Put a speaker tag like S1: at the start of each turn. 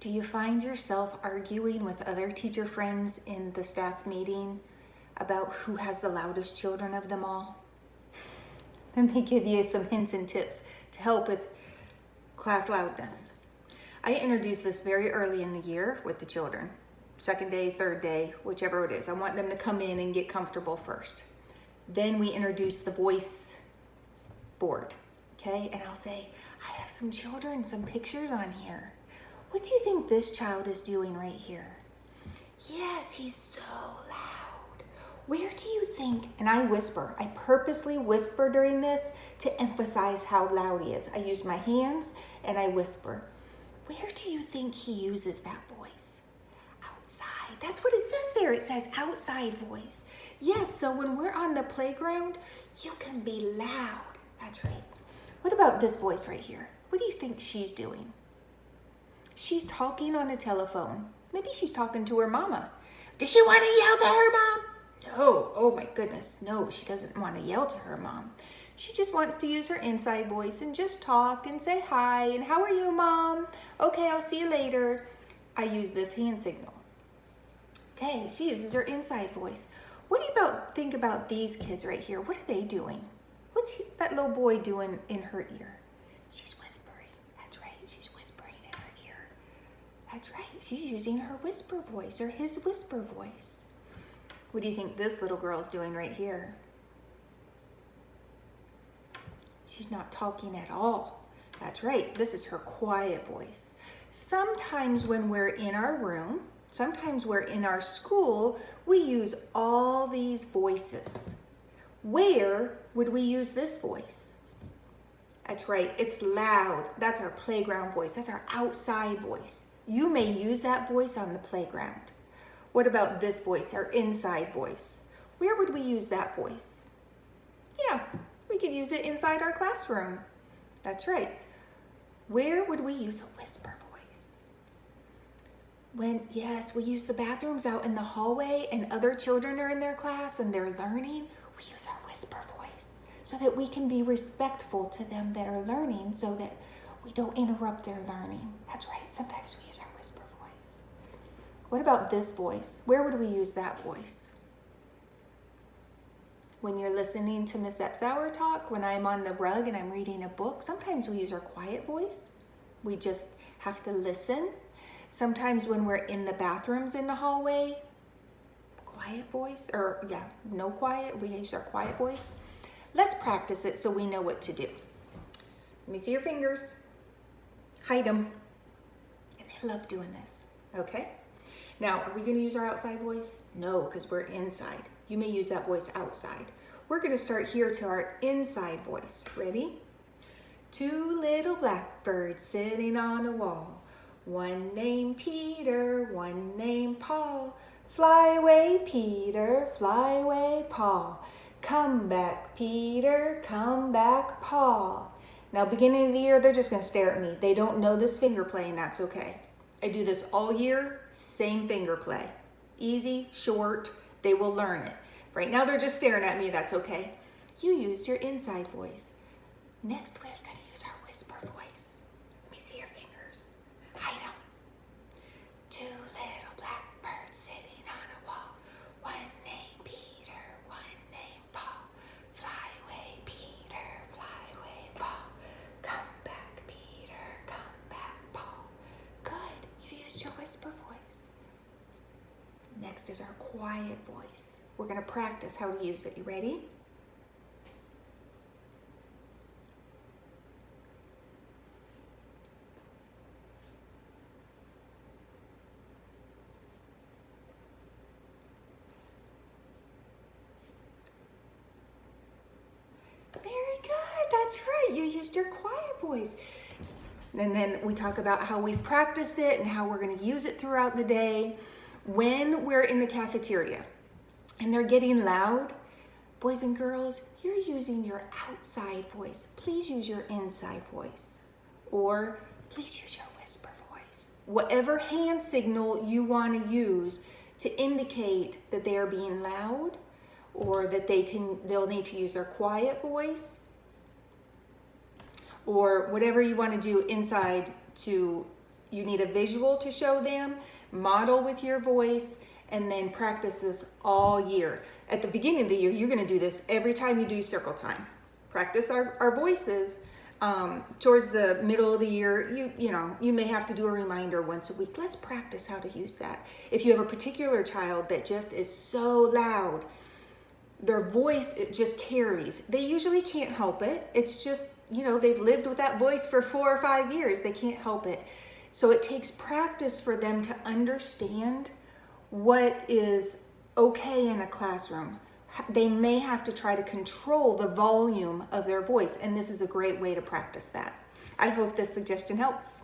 S1: Do you find yourself arguing with other teacher friends in the staff meeting about who has the loudest children of them all? Let me give you some hints and tips to help with class loudness. I introduce this very early in the year with the children. Second day, third day, whichever it is. I want them to come in and get comfortable first. Then we introduce the voice board, okay? And I'll say, I have some children, some pictures on here. What do you think this child is doing right here? Yes, he's so loud. Where do you think, and I whisper, I purposely whisper during this to emphasize how loud he is. I use my hands and I whisper. Where do you think he uses that voice? Outside. That's what it says there. It says outside voice. Yes, so when we're on the playground, you can be loud. That's right. What about this voice right here? What do you think she's doing? She's talking on a telephone. Maybe she's talking to her mama. Does she want to yell to her mom? No. Oh my goodness. No, she doesn't want to yell to her mom. She just wants to use her inside voice and just talk and say hi and how are you, Mom? Okay, I'll see you later. I use this hand signal. Okay, she uses her inside voice. What do you think about these kids right here? What are they doing? What's that little boy doing in her ear? She's whispering. That's right. She's whispering in her ear. That's right. She's using her whisper voice or his whisper voice. What do you think this little girl's doing right here? She's not talking at all. That's right. This is her quiet voice. Sometimes when we're in our room, sometimes we're in our school, we use all these voices. Where would we use this voice? That's right. It's loud. That's our playground voice. That's our outside voice. You may use that voice on the playground. What about this voice, our inside voice? Where would we use that voice? Yeah. We could use it inside our classroom. That's right. Where would we use a whisper voice? Yes, we use the bathrooms out in the hallway and other children are in their class and they're learning, we use our whisper voice so that we can be respectful to them that are learning so that we don't interrupt their learning. That's right. Sometimes we use our whisper voice. What about this voice? Where would we use that voice? When you're listening to Miss Epsauer talk, when I'm on the rug and I'm reading a book, sometimes we use our quiet voice. We just have to listen. Sometimes when we're in the bathrooms in the hallway, quiet voice, no quiet, we use our quiet voice. Let's practice it so we know what to do. Let me see your fingers. Hide them. And they love doing this, okay? Now, are we gonna use our outside voice? No, because we're inside. You may use that voice outside. We're going to start here to our inside voice. Ready? Two little blackbirds sitting on a wall. One named Peter, one named Paul. Fly away, Peter, fly away, Paul. Come back, Peter, come back, Paul. Now, beginning of the year, they're just going to stare at me. They don't know this finger play, and that's okay. I do this all year, same finger play. Easy, short. They will learn it. Right now they're just staring at me, that's okay. You used your inside voice. Next we're gonna use our whisper voice. Let me see your fingers. Hide them. Two little blackbirds sitting on a wall. One named Peter, one named Paul. Fly away, Peter, fly away, Paul. Come back, Peter, come back, Paul. Good, you used your whisper voice. Next is our quiet voice. We're going to practice how to use it. You ready? Very good. That's right. You used your quiet voice. And then we talk about how we've practiced it and how we're going to use it throughout the day. When we're in the cafeteria and they're getting loud, boys and girls, you're using your outside voice. Please use your inside voice. Or please use your whisper voice. Whatever hand signal you want to use to indicate that they are being loud or that they'll need to use their quiet voice or whatever you want to do inside to You need a visual to show them, model with your voice, and then practice this all year. At the beginning of the year, you're going to do this every time you do circle time. Practice our voices. Towards the middle of the year, you may have to do a reminder once a week. Let's practice how to use that. If you have a particular child that just is so loud, their voice, it just carries. They usually can't help it. It's just, they've lived with that voice for 4 or 5 years. They can't help it. So it takes practice for them to understand what is okay in a classroom. They may have to try to control the volume of their voice, and this is a great way to practice that. I hope this suggestion helps.